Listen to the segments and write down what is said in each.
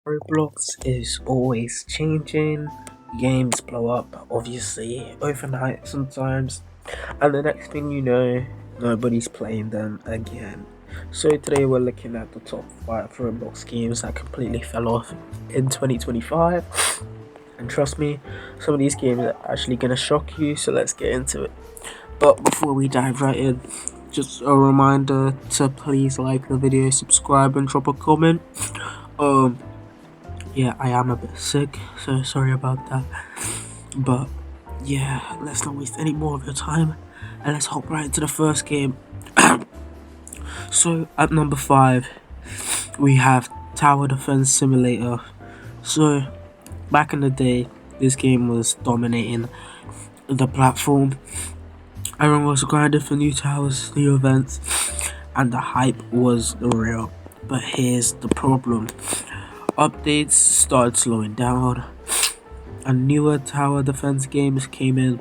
Roblox is always changing, games blow up obviously overnight sometimes, and the next thing you know, nobody's playing them again. So today we're looking at the top 5 Roblox games that completely fell off in 2025, and trust me, some of these games are actually going to shock you, so let's get into it. But before we dive right in, just a reminder to please like the video, subscribe and drop a comment. Yeah, I am a bit sick, so sorry about that. But yeah, let's not waste any more of your time and let's hop right into the first game. So at number 5, we have Tower Defense Simulator. So back in the day, this game was dominating the platform. Everyone was grinding for new towers, new events, and the hype was real. But here's the problem. Updates started slowing down and newer tower defense games came in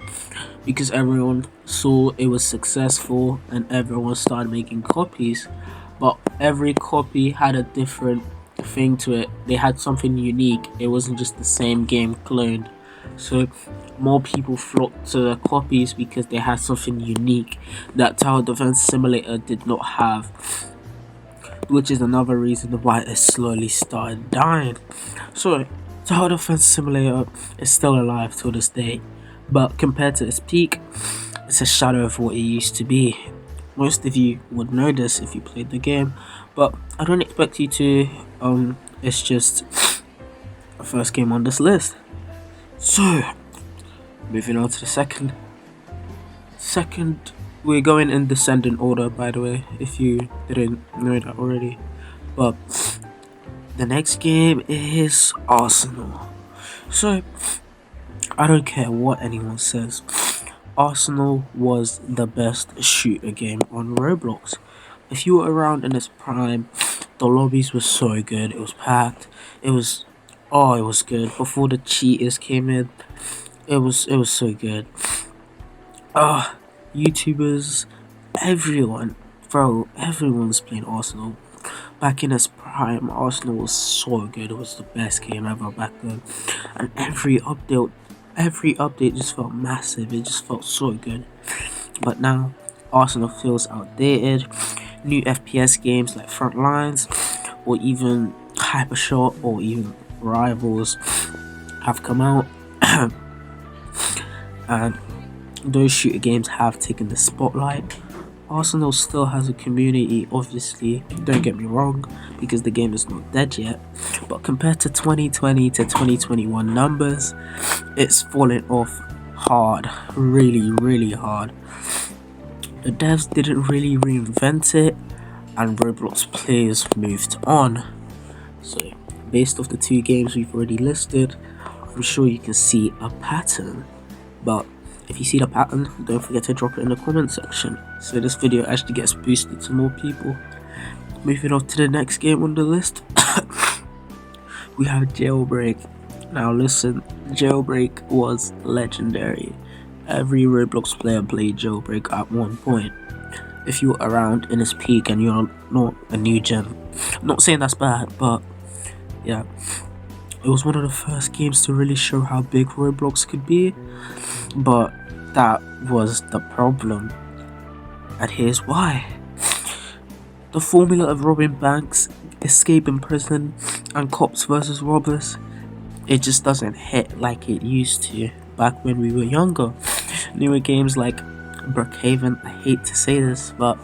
because everyone saw it was successful and everyone started making copies, but every copy had a different thing to it. They had something unique. It wasn't just the same game cloned, so more people flocked to the copies because they had something unique that Tower Defense Simulator did not have, which is another reason why it slowly started dying. So Tower Defense Simulator is still alive to this day, but compared to its peak, it's a shadow of what it used to be. Most of you would know this if you played the game, but I don't expect you to. It's just the first game on this list. So moving on to the second, we're going in descending order, by the way, if you didn't know that already. But the next game is Arsenal. So I don't care what anyone says, Arsenal was the best shooter game on Roblox. If you were around in its prime, the lobbies were so good. It was packed. It was good. Before the cheaters came in, it was so good. YouTubers, everyone, bro, everyone was playing Arsenal. Back in its prime, Arsenal was so good. It was the best game ever back then, and every update just felt massive. It just felt so good. But now, Arsenal feels outdated. New FPS games like Frontlines, or even Hypershot, or even Rivals have come out, and those shooter games have taken the spotlight. Arsenal still has a community, obviously, don't get me wrong, because the game is not dead yet, but compared to 2020 to 2021 numbers, it's fallen off hard, really hard. The devs didn't really reinvent it, and Roblox players moved on. So based off the 2 games we've already listed, I'm sure you can see a pattern, but if you see the pattern, don't forget to drop it in the comment section so this video actually gets boosted to more people. Moving on to the next game on the list, we have Jailbreak. Now listen, Jailbreak was legendary. Every Roblox player played Jailbreak at one point. If you're around in its peak and you're not a new gen, I'm not saying that's bad, but yeah, it was one of the first games to really show how big Roblox could be. But that was the problem, and here's why. The formula of robbing banks, escaping prison, and cops versus robbers, it just doesn't hit like it used to back when we were younger. Newer games like Brookhaven, I hate to say this, but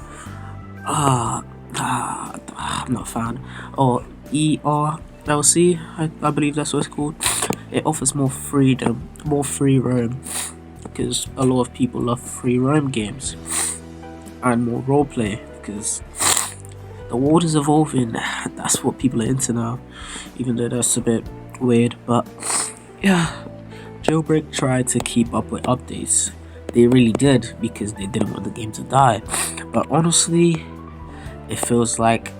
I'm not a fan, or ERLC, I believe that's what it's called. It offers more freedom, more free roam, because a lot of people love free roam games, and more roleplay because the world is evolving. That's what people are into now, even though that's a bit weird. But yeah, Jailbreak tried to keep up with updates. They really did, because they didn't want the game to die. But honestly, it feels like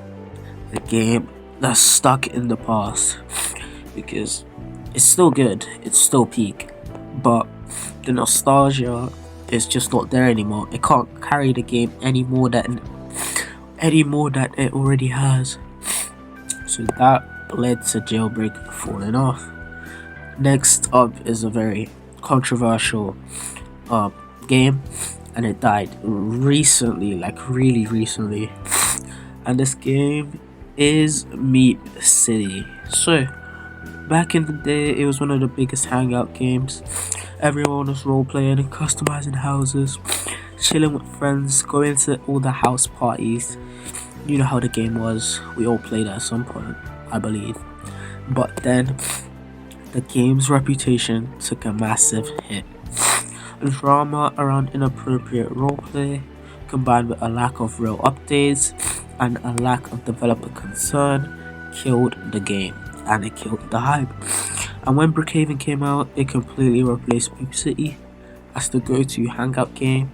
the game that's stuck in the past, because it's still good, it's still peak, but the nostalgia is just not there anymore. It can't carry the game any more than it already has. So that led to Jailbreak falling off. Next up is a very controversial uh, game, and it died recently, like really recently. And this game is MeepCity. So, back in the day, it was one of the biggest hangout games. Everyone was role playing and customizing houses, chilling with friends, going to all the house parties. You know how the game was. We all played at some point, I believe. But then, the game's reputation took a massive hit. Drama around inappropriate roleplay, combined with a lack of real updates and a lack of developer concern, killed the game, and it killed the hype. And when Brookhaven came out, it completely replaced MeepCity as the go-to hangout game.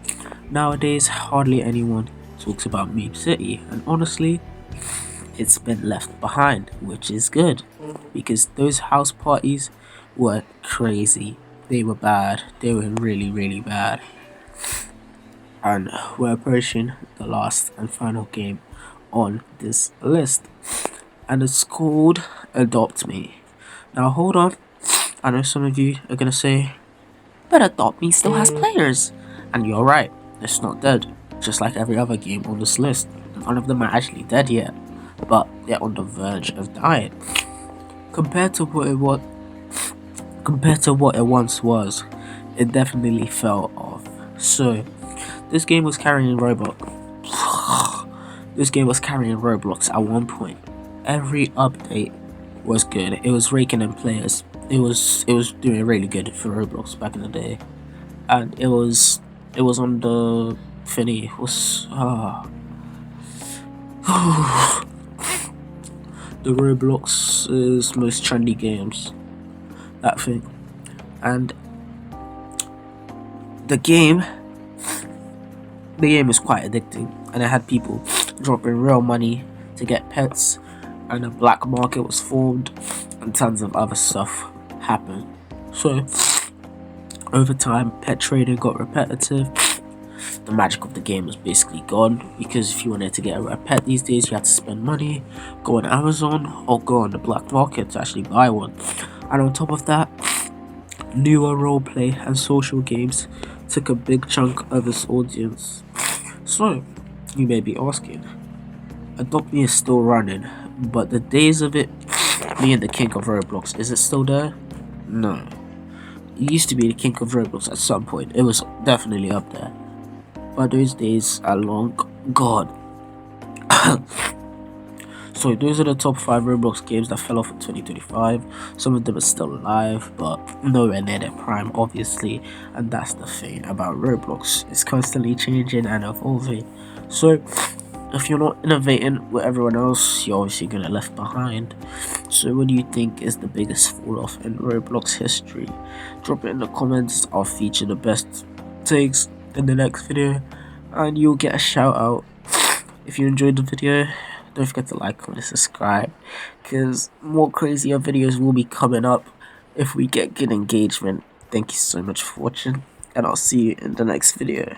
Nowadays, hardly anyone talks about MeepCity, and honestly, it's been left behind, which is good, because those house parties were crazy. They were bad. They were really, really bad. And we're approaching the last and final game on this list, and it's called Adopt Me. Now hold on, I know some of you are gonna say, but Adopt Me still has players, and you're right, it's not dead, just like every other game on this list. None of them are actually dead yet, but they're on the verge of dying. Compared to what it once was, it definitely fell off. So this game was carrying Roblox. This game was carrying Roblox at one point. Every update was good. It was raking in players. It was doing really good for Roblox back in the day, and it was on the thingy. It was the Roblox's most trendy games. That thing, and the game was quite addicting, and it had people dropping real money to get pets, and a black market was formed, and tons of other stuff happened. So over time, pet trading got repetitive. The magic of the game was basically gone, because if you wanted to get a rare pet these days, you had to spend money, go on Amazon, or go on the black market to actually buy one. And on top of that, newer roleplay and social games took a big chunk of its audience. So, you may be asking, Adopt Me is still running, but the days of it being the king of Roblox, is it still there? No. It used to be the king of Roblox at some point. It was definitely up there, but those days are long gone. So those are the top 5 Roblox games that fell off in 2025. Some of them are still alive, but nowhere near their prime, obviously. And that's the thing about Roblox. It's constantly changing and evolving. So if you're not innovating with everyone else, you're obviously going to left behind. So what do you think is the biggest fall off in Roblox history? Drop it in the comments. I'll feature the best takes in the next video, and you'll get a shout out. If you enjoyed the video, don't forget to like, comment, and subscribe, because more crazier videos will be coming up if we get good engagement. Thank you so much for watching, and I'll see you in the next video.